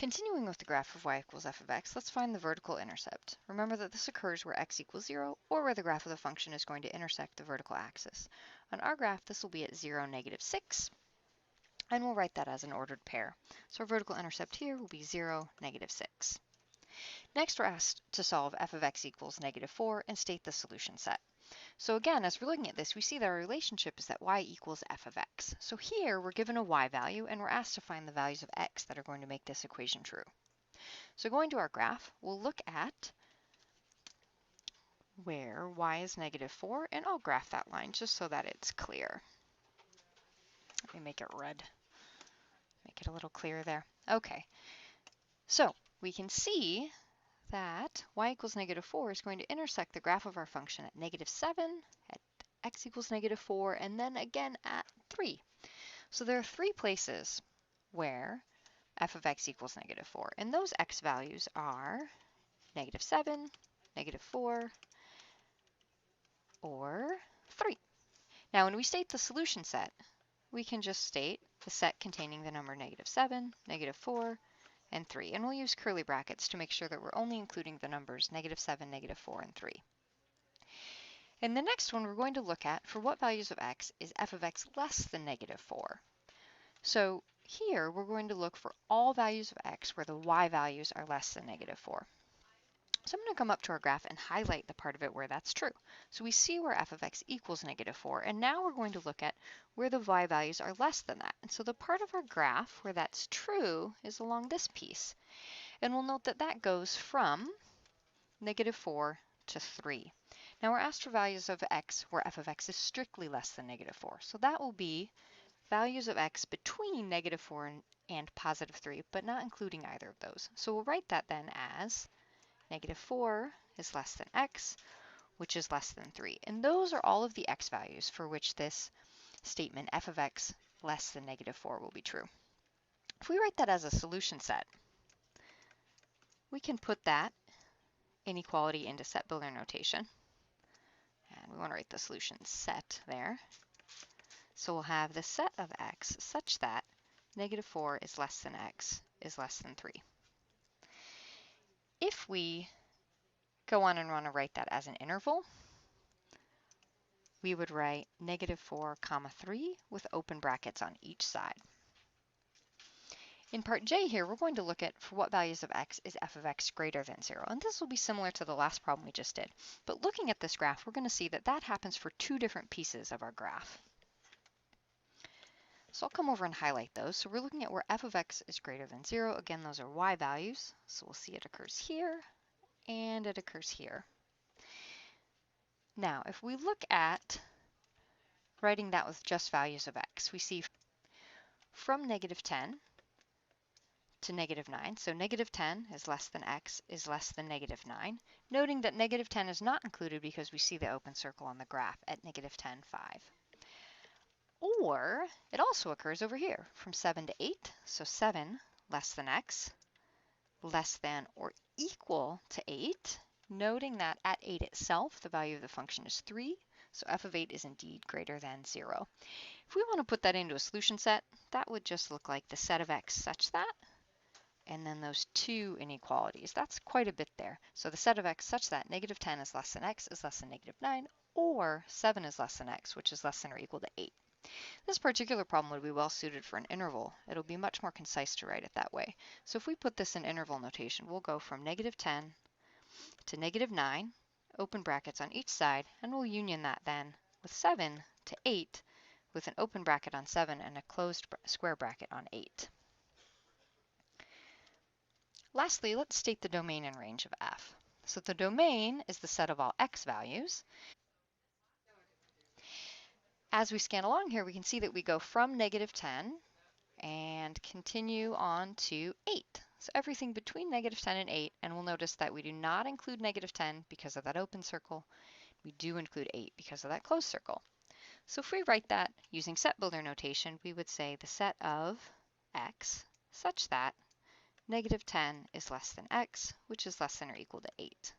Continuing with the graph of y equals f of x, let's find the vertical intercept. Remember that this occurs where x equals 0, or where the graph of the function is going to intersect the vertical axis. On our graph, this will be at 0, -6, and we'll write that as an ordered pair. So our vertical intercept here will be 0, -6. Next, we're asked to solve f of x equals -4 and state the solution set. So again, as we're looking at this, we see that our relationship is that y equals f of x. So here we're given a y value and we're asked to find the values of x that are going to make this equation true. So going to our graph, we'll look at where y is -4, and I'll graph that line just so that it's clear. Let me make it red. Make it a little clearer there. Okay, so we can see that y equals -4 is going to intersect the graph of our function at -7, at x equals -4, and then again at 3. So there are 3 places where f of x equals -4, and those x values are -7, -4, or 3. Now when we state the solution set, we can just state the set containing the number -7, -4, and 3. And we'll use curly brackets to make sure that we're only including the numbers -7, -4, and 3. In the next one, we're going to look at for what values of x is f of x less than -4. So here, we're going to look for all values of x where the y values are less than -4. So I'm going to come up to our graph and highlight the part of it where that's true. So we see where f of x equals -4, and now we're going to look at where the y values are less than that. And so the part of our graph where that's true is along this piece. And we'll note that that goes from -4 to 3. Now we're asked for values of x where f of x is strictly less than -4. So that will be values of x between -4 and +3, but not including either of those. So we'll write that then as -4 is less than x, which is less than 3. And those are all of the x values for which this statement f of x less than -4 will be true. If we write that as a solution set, we can put that inequality into set builder notation. And we want to write the solution set there. So we'll have the set of x such that -4 is less than x is less than 3. If we go on and want to write that as an interval, we would write -4, 3 with open brackets on each side. In part J here, we're going to look at for what values of x is f of x greater than 0. And this will be similar to the last problem we just did. But looking at this graph, we're going to see that that happens for 2 different pieces of our graph. So I'll come over and highlight those. So we're looking at where f of x is greater than 0. Again, those are y values. So we'll see it occurs here, and it occurs here. Now, if we look at writing that with just values of x, we see from -10 to -9. So -10 is less than x is less than -9. Noting that -10 is not included because we see the open circle on the graph at -10, 5. Or it also occurs over here from 7 to 8. So 7 less than x, less than or equal to 8. Noting that at 8 itself, the value of the function is 3. So f of 8 is indeed greater than 0. If we want to put that into a solution set, that would just look like the set of x such that, and then those 2 inequalities. That's quite a bit there. So the set of x such that -10 is less than x is less than -9, or 7 is less than x, which is less than or equal to 8. This particular problem would be well suited for an interval. It'll be much more concise to write it that way. So if we put this in interval notation, we'll go from -10 to -9, open brackets on each side, and we'll union that then with 7 to 8 with an open bracket on 7 and a closed square bracket on 8. Lastly, let's state the domain and range of f. So the domain is the set of all x values. As we scan along here, we can see that we go from -10 and continue on to 8. So everything between -10 and 8, and we'll notice that we do not include -10 because of that open circle. We do include 8 because of that closed circle. So if we write that using set builder notation, we would say the set of x such that -10 is less than x, which is less than or equal to 8.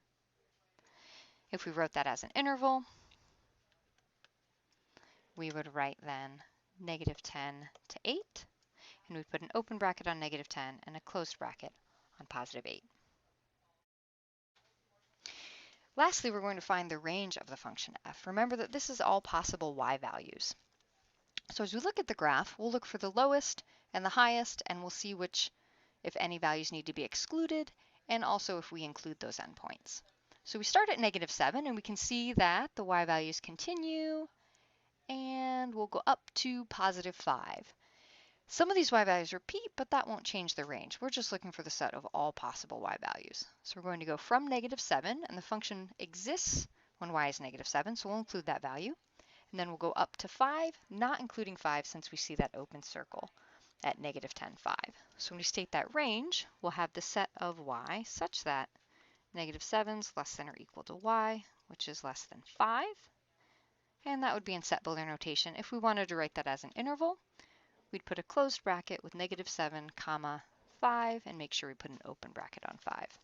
If we wrote that as an interval, we would write then -10 to 8. and we put an open bracket on negative 10 and a closed bracket on positive 8. Lastly, we're going to find the range of the function f. Remember that this is all possible y values. So as we look at the graph, we'll look for the lowest and the highest, and we'll see which, if any, values need to be excluded, and also if we include those endpoints. So we start at negative 7, and we can see that the y values continue, and we'll go up to positive 5. Some of these y values repeat, but that won't change the range. We're just looking for the set of all possible y values. So we're going to go from negative 7, and the function exists when y is negative 7, so we'll include that value. And then we'll go up to 5, not including 5 since we see that open circle at negative 10, 5. So when we state that range, we'll have the set of y such that negative 7 is less than or equal to y, which is less than 5. And that would be in set builder notation. If we wanted to write that as an interval, we'd put a closed bracket with negative 7, comma, 5, and make sure we put an open bracket on 5.